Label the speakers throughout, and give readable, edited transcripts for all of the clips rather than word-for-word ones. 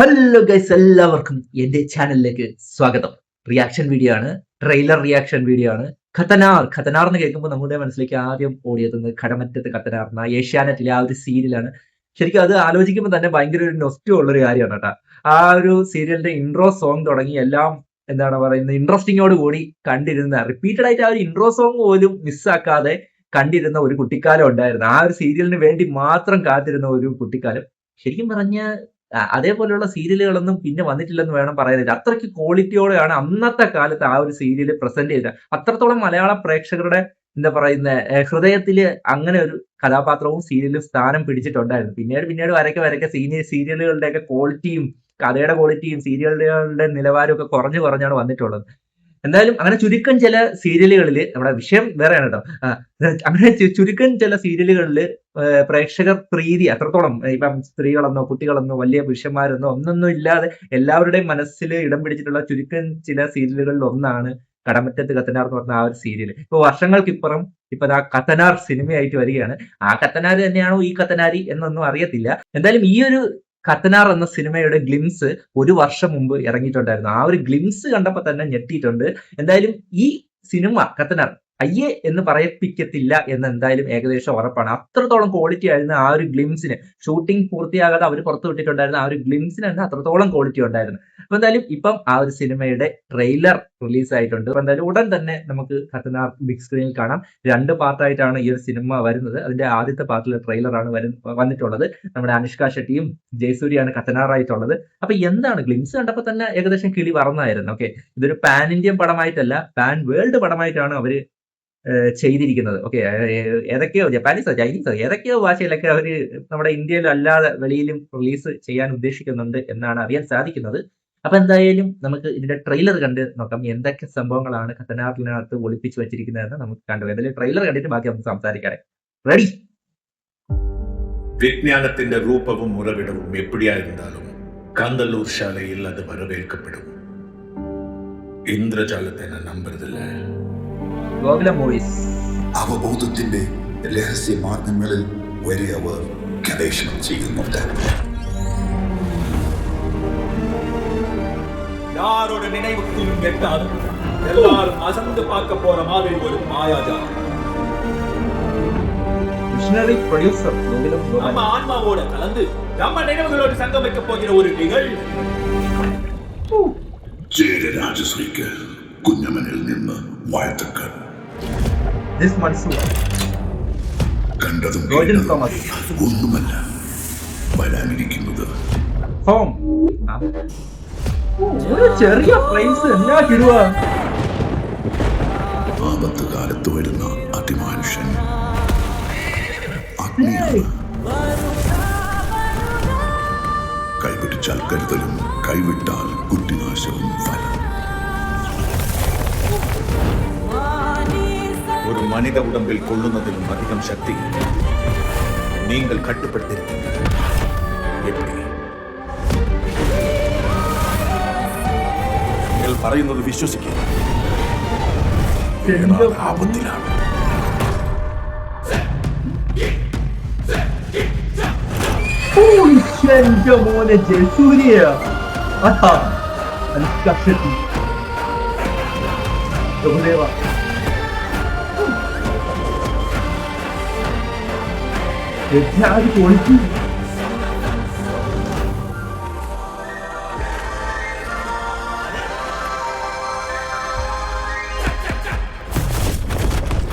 Speaker 1: Hello guys, എല്ലാവർക്കും എന്റെ ചാനലിലേക്ക് സ്വാഗതം. റിയാക്ഷൻ വീഡിയോ ആണ്, ട്രെയിലർ റിയാക്ഷൻ വീഡിയോ ആണ്. ഖത്തനാർ എന്ന് കേൾക്കുമ്പോൾ നമ്മുടെ മനസ്സിലേക്ക് ആദ്യം ഓടിയെത്തുന്നത് കടമറ്റത്ത് ഖത്തനാർ എന്ന ഏഷ്യാനെറ്റിലെ ആ ഒരു സീരിയലാണ്. ശരിക്കും അത് ആലോചിക്കുമ്പോൾ തന്നെ ഭയങ്കര ഒരു നൊസ്റ്റു ഉള്ളൊരു കാര്യമാണ് കേട്ടോ. ആ ഒരു സീരിയലിന്റെ ഇൻട്രോ സോങ് തുടങ്ങി എല്ലാം എന്താണ് പറയുന്നത്, ഇൻട്രസ്റ്റിങ്ങോട് കൂടി കണ്ടിരുന്ന, റിപ്പീറ്റഡ് ആയിട്ട് ആ ഒരു ഇൻട്രോ സോങ് പോലും മിസ്സാക്കാതെ കണ്ടിരുന്ന ഒരു കുട്ടിക്കാലം ഉണ്ടായിരുന്നു. ആ ഒരു സീരിയലിന് വേണ്ടി മാത്രം കാത്തിരുന്ന ഒരു കുട്ടിക്കാലം. ശരിക്കും പറഞ്ഞ അതേപോലെയുള്ള സീരിയലുകളൊന്നും പിന്നെ വന്നിട്ടില്ലെന്ന് വേണം പറയാനായിട്ട്. അത്രയ്ക്ക് ക്വാളിറ്റിയോടെയാണ് അന്നത്തെ കാലത്ത് ആ ഒരു സീരിയൽ പ്രസന്റ് ചെയ്തത്. അത്രത്തോളം മലയാള പ്രേക്ഷകരുടെ എന്താ പറയുന്ന ഹൃദയത്തില് അങ്ങനെ ഒരു കഥാപാത്രവും സീരിയലും സ്ഥാനം പിടിച്ചിട്ടുണ്ടായിരുന്നു. പിന്നീട് വരക്കെ സീരിയലുകളുടെയൊക്കെ ക്വാളിറ്റിയും കഥയുടെ ക്വാളിറ്റിയും സീരിയലുകളുടെ നിലവാരവും ഒക്കെ കുറഞ്ഞാണ് വന്നിട്ടുള്ളത്. എന്തായാലും അങ്ങനെ ചുരുക്കം ചില സീരിയലുകളിൽ, നമ്മുടെ വിഷയം വേറെയാണ് കേട്ടോ. അങ്ങനെ ചുരുക്കം ചില സീരിയലുകളിൽ പ്രേക്ഷകർ പ്രീതി അത്രത്തോളം, ഇപ്പം സ്ത്രീകളെന്നോ കുട്ടികളെന്നോ വലിയ പുരുഷന്മാരെന്നോ ഒന്നൊന്നും ഇല്ലാതെ എല്ലാവരുടെയും മനസ്സിൽ ഇടം പിടിച്ചിട്ടുള്ള ചുരുക്കം ചില സീരിയലുകളിൽ ഒന്നാണ് കടമറ്റത്ത് ഖത്തനാർ എന്ന് പറഞ്ഞ ആ ഒരു സീരിയൽ. ഇപ്പൊ വർഷങ്ങൾക്കിപ്പുറം ഇപ്പൊ ആ ഖത്തനാർ സിനിമയായിട്ട് വരികയാണ്. ആ ഖത്തനാർ തന്നെയാണോ ഈ ഖത്തനാരി എന്നൊന്നും അറിയത്തില്ല. എന്തായാലും ഈ ഒരു ഖത്തനാർ എന്ന സിനിമയുടെ ഗ്ലിംസ് ഒരു വർഷം മുമ്പ് ഇറങ്ങിയിട്ടുണ്ടായിരുന്നു. ആ ഒരു ഗ്ലിംസ് കണ്ടപ്പോൾ തന്നെ ഞെട്ടിയിട്ടുണ്ട്. എന്തായാലും ഈ സിനിമ ഖത്തനാർ അയ്യേ എന്ന് പറയിപ്പിക്കത്തില്ല എന്ന് എന്തായാലും ഏകദേശം ഉറപ്പാണ്. അത്രത്തോളം ക്വാളിറ്റി ആയിരുന്നു ആ ഒരു ഗ്ലിംസിന്. ഷൂട്ടിംഗ് പൂർത്തിയാകാതെ അവർ പുറത്തു വിട്ടിട്ടുണ്ടായിരുന്ന ആ ഒരു ഗ്ലിംസിന് തന്നെ അത്രത്തോളം ക്വാളിറ്റി ഉണ്ടായിരുന്നു. അപ്പൊ എന്തായാലും ഇപ്പം ആ ഒരു സിനിമയുടെ ട്രെയിലർ റിലീസ് ആയിട്ടുണ്ട്. അപ്പൊ എന്തായാലും ഉടൻ തന്നെ നമുക്ക് ഖത്തനാർ ബിഗ് സ്ക്രീനിൽ കാണാം. 2 പാർട്ടായിട്ടാണ് ഈ ഒരു സിനിമ വരുന്നത്. അതിന്റെ ആദ്യത്തെ പാർട്ടിലെ ട്രെയിലറാണ് വന്നിട്ടുള്ളത്. നമ്മുടെ അനുഷ്ക ഷെട്ടിയും ജയസൂരിയാണ് ഖത്തനാറായിട്ടുള്ളത്. അപ്പൊ എന്താണ് ഗ്ലിംസ് കണ്ടപ്പോൾ തന്നെ ഏകദേശം കിളി പറന്നായിരുന്നു. ഓക്കെ, ഇതൊരു പാൻ ഇന്ത്യൻ പടമായിട്ടല്ല, പാൻ വേൾഡ് പടമായിട്ടാണ് അവര് ചെയ്തിരിക്കുന്നത്. ഓക്കെ, ഏതൊക്കെയോ ജപ്പാനീസോ ചൈനീസോ ഏതൊക്കെയോ ഭാഷയിലൊക്കെ അവര് നമ്മുടെ ഇന്ത്യയിൽ അല്ലാതെ വെളിയിലും റിലീസ് ചെയ്യാൻ ഉദ്ദേശിക്കുന്നുണ്ട് എന്നാണ് അറിയാൻ സാധിക്കുന്നത്. അപ്പൊ എന്തായാലും നമുക്ക് ഇതിന്റെ ട്രെയിലർ കണ്ട് നോക്കാം, എന്തൊക്കെ സംഭവങ്ങളാണ് ഖത്തനാറിനകത്ത് ഒളിപ്പിച്ചു വെച്ചിരിക്കുന്നതെന്ന് നമുക്ക് കണ്ടു. എന്തായാലും ട്രെയിലർ കണ്ടിട്ട് ബാക്കി നമുക്ക് സംസാരിക്കാം. റെഡി?
Speaker 2: വിജ്ഞാനത്തിന്റെ രൂപവും ഉറവിടവും എപ്പിടിയായിരുന്നാലും കാന്തല്ലൂർ ശാലയിൽ അത് വരവേൽക്കപ്പെടും. ഇന്ദ്രജാലത്തെ നമ്പരുതില്ല.
Speaker 3: അവബോധത്തിന്റെ രഹസ്യ മാർഗങ്ങളിൽ വരെ അവർ ഗവേഷണം ചെയ്യുന്നുണ്ട്.
Speaker 4: யாரோட நினைவுக்கும் எட்டாது எல்லாரும் அசந்து பார்க்க போற மாதிரி ஒரு மாயாஜாலம். நம்ம ஆன்மாவோட கலந்து நம்ம நினைவுகளோடு சங்கமிக்க போகிற ஒரு நிகழ்வு.
Speaker 3: ജയരാജശ്രീക്ക് കുഞ്ഞമ്മനിൽ നിന്ന് വാഴ്ത്തക്കൾ. കണ്ടതും ഒന്നുമല്ല വരാനിരിക്കുന്നത്.
Speaker 1: ചെറിയ പ്രൈസ് എന്നാ കിടുക.
Speaker 3: ആപത്ത് കാലത്ത് വരുന്ന അതിമാനുഷൻ അഗ്നിയാണ്. കൈപിടിച്ചാൽ കരുതലും കൈവിട്ടാൽ കുട്ടിനാശവും ഫലം.
Speaker 2: ஒரு மனித உடம்பில் கொள்ளுന്നതിലും அதிகம் சக்தி நீங்கள் கட்டுப்படுத்தியிருக்கீங்க. எப்படி? നിങ്ങൾ പറയുന്നത് വിശ്വസിക്കുക. ആപത്തിലാണ്.
Speaker 1: എന്റെ മോനെ ജയസൂര്യ, അനുഷ്ക ഷെട്ടി, പ്രഭുദേവ. ക്വാളിറ്റി.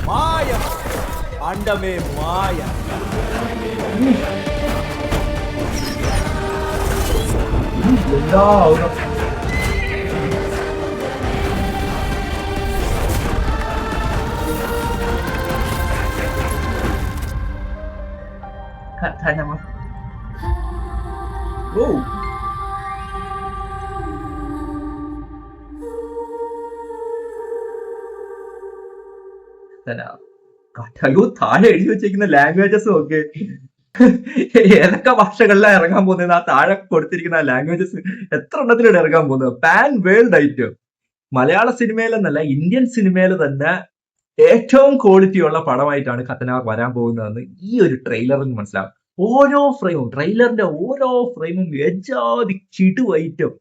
Speaker 4: மாய அண்டமே மாய.
Speaker 1: അയ്യോ, താഴെ എഴുതി വെച്ചിരിക്കുന്ന ലാംഗ്വേജസും ഒക്കെ ഏതൊക്കെ ഭാഷകളിലാണ് ഇറങ്ങാൻ പോകുന്നത്. ആ താഴെ കൊടുത്തിരിക്കുന്ന ലാംഗ്വേജസ് എത്ര എണ്ണത്തിലൂടെ ഇറങ്ങാൻ പോകുന്നത്. പാൻ വേൾഡ് ആയിട്ട് മലയാള സിനിമയിലെന്നല്ല, ഇന്ത്യൻ സിനിമയിൽ തന്നെ ഏറ്റവും ക്വാളിറ്റി ഉള്ള പടമായിട്ടാണ് ഖത്തനാർ വരാൻ പോകുന്നതെന്ന് ഈ ഒരു ട്രെയിലറിൽ മനസ്സിലാവും. ഓരോ ഫ്രെയിമും ട്രെയിലറിന്റെ ഓരോ ഫ്രെയിമും എജാതി ചിടുവൈറ്റം.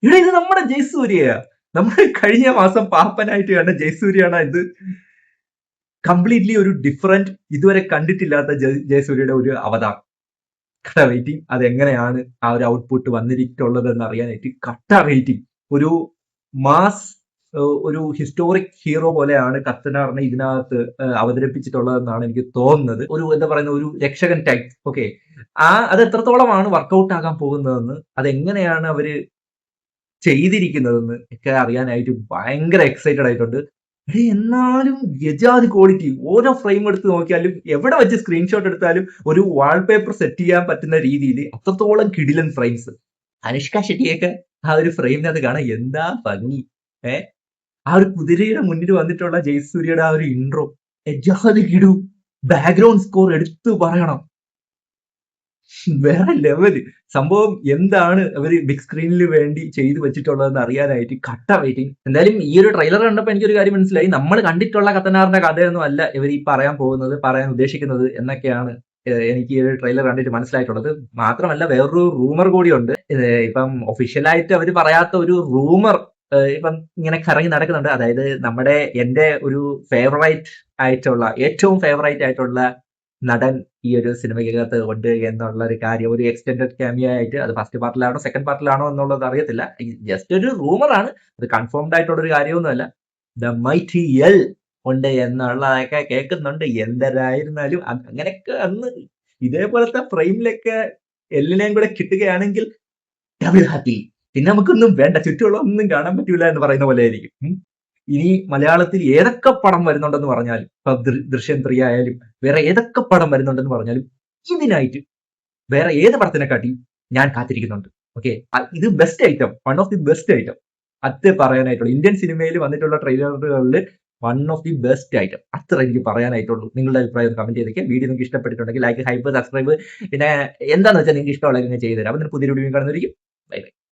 Speaker 1: ഇവിടെ ഇത് നമ്മുടെ ജയസൂര്യയാ. നമ്മൾ കഴിഞ്ഞ മാസം പാപ്പനായിട്ട് കണ്ട ജയസൂര്യാണ് ഇത്. കംപ്ലീറ്റ്ലി ഒരു ഡിഫറെന്റ്, ഇതുവരെ കണ്ടിട്ടില്ലാത്ത ജയസൂര്യയുടെ ഒരു അവതാരം. കട്ട വെയിറ്റിംഗ്. അതെങ്ങനെയാണ് ആ ഒരു ഔട്ട്പുട്ട് വന്നിട്ടുള്ളത് എന്ന് അറിയാനായിട്ട് കട്ട വെയിറ്റിംഗ്. ഒരു മാസ്, ഒരു ഹിസ്റ്റോറിക് ഹീറോ പോലെയാണ് കത്തനാറിനെ ഇതിനകത്ത് അവതരിപ്പിച്ചിട്ടുള്ളതെന്നാണ് എനിക്ക് തോന്നുന്നത്. ഒരു എന്താ പറയുന്ന ഒരു രക്ഷകൻ ടൈപ്പ്. ഓക്കെ, അത് എത്രത്തോളമാണ് വർക്കൗട്ട് ആകാൻ പോകുന്നതെന്ന്, അതെങ്ങനെയാണ് അവര് ചെയ്തിരിക്കുന്നതെന്ന് ഒക്കെ അറിയാനായിട്ട് ഭയങ്കര എക്സൈറ്റഡ് ആയിട്ടുണ്ട്. എന്നാലും ഗജാതി ക്വാളിറ്റി. ഓരോ ഫ്രെയിം എടുത്ത് നോക്കിയാലും എവിടെ വെച്ച് സ്ക്രീൻഷോട്ട് എടുത്താലും ഒരു വാൾപേപ്പർ സെറ്റ് ചെയ്യാൻ പറ്റുന്ന രീതിയിൽ അത്രത്തോളം കിടിലൻ ഫ്രെയിംസ്. അനുഷ്ക ഷെട്ടിയൊക്കെ ആ ഒരു ഫ്രെയിമിനകത്ത് കാണാൻ എന്താ ഭംഗി. ആ ഒരു കുതിരയുടെ മുന്നിൽ വന്നിട്ടുള്ള ജയസൂര്യയുടെ ആ ഒരു ഇൻട്രോ എജാതി കിടു. ബാക്ക്ഗ്രൗണ്ട് സ്കോർ എടുത്തു പറയണം, വേറെ ലെവല് സംഭവം. എന്താണ് അവര് ബിഗ് സ്ക്രീനിൽ വേണ്ടി ചെയ്തു വെച്ചിട്ടുള്ളതെന്ന് അറിയാനായിട്ട് കട്ട വെയിറ്റിംഗ്. എന്തായാലും ഈ ഒരു ട്രെയിലർ കണ്ടപ്പോൾ എനിക്കൊരു കാര്യം മനസ്സിലായി. നമ്മൾ കണ്ടിട്ടുള്ള കത്തനാറിന്റെ കഥയൊന്നും അല്ല ഇവർ ഈ പറയാൻ പോകുന്നത്, പറയാൻ ഉദ്ദേശിക്കുന്നത് എന്നൊക്കെയാണ് എനിക്ക് ഈ ഒരു ട്രെയിലർ കണ്ടിട്ട് മനസ്സിലായിട്ടുള്ളത്. മാത്രമല്ല വേറൊരു റൂമർ കൂടിയുണ്ട്. ഇപ്പം ഒഫീഷ്യലായിട്ട് അവർ പറയാത്ത ഒരു റൂമർ ഇപ്പം ഇങ്ങനെ കറങ്ങി നടക്കുന്നുണ്ട്. അതായത് എന്റെ ഒരു ഫേവറേറ്റ് ആയിട്ടുള്ള, ഏറ്റവും ഫേവറേറ്റ് ആയിട്ടുള്ള നടൻ ഈ ഒരു സിനിമയ്ക്കകത്ത് ഉണ്ട് എന്നുള്ള ഒരു കാര്യം, ഒരു എക്സ്റ്റെൻഡഡ് ക്യാമിയോ ആയിട്ട്. അത് ഫസ്റ്റ് പാർട്ടിലാണോ സെക്കൻഡ് പാർട്ടിലാണോ എന്നുള്ളത് അറിയത്തില്ല. ജസ്റ്റ് ഒരു റൂമറാണ്, അത് കൺഫേംഡ് ആയിട്ടുള്ള ഒരു കാര്യമൊന്നുമല്ല. ദ മൈറ്റി എൽ ഉണ്ട് എന്നുള്ളതൊക്കെ കേൾക്കുന്നുണ്ട്. എന്തരായിരുന്നാലും അങ്ങനെയൊക്കെ അന്ന് ഇതേപോലത്തെ ഫ്രെയിമിലൊക്കെ എല്ലിനെയും കൂടെ കിട്ടുകയാണെങ്കിൽ ഡബിൾ ഹാപ്പി. പിന്നെ നമുക്കൊന്നും വേണ്ട, ചുറ്റുമുള്ള ഒന്നും കാണാൻ പറ്റൂല എന്ന് പറയുന്ന പോലെ ആയിരിക്കും. ഇനി മലയാളത്തിൽ ഏതൊക്കെ പടം വരുന്നുണ്ടെന്ന് പറഞ്ഞാലും, ഇപ്പൊ ദൃശ്യം 3 ആയാലും വേറെ ഏതൊക്കെ പടം വരുന്നുണ്ടെന്ന് പറഞ്ഞാലും ഇതിനായിട്ട് വേറെ ഏത് പടത്തിനെക്കാട്ടി ഞാൻ കാത്തിരിക്കുന്നുണ്ട്. ഓക്കെ, ഇത് best item, one of the best item. അത് പറയാനായിട്ടുള്ളൂ. ഇന്ത്യൻ സിനിമയിൽ വന്നിട്ടുള്ള ട്രെയിലറുകളിൽ one of the best item. അത്ര എനിക്ക് പറയാനായിട്ടുള്ളൂ. നിങ്ങളുടെ അഭിപ്രായം കമന്റ് ചെയ്തേക്കുക. വീഡിയോ നിങ്ങൾക്ക് ഇഷ്ടപ്പെട്ടിട്ടുണ്ടെങ്കിൽ ലൈക്ക്, ഹൈപ്പ്, സബ്സ്ക്രൈബ്, പിന്നെ എന്താണെന്ന് വെച്ചാൽ നിങ്ങൾക്ക് ഇഷ്ടമുള്ള ചെയ്തു തരാം. അപ്പം പുതിയ വീഡിയോ കാണുന്നതായിരിക്കും. Bye bye.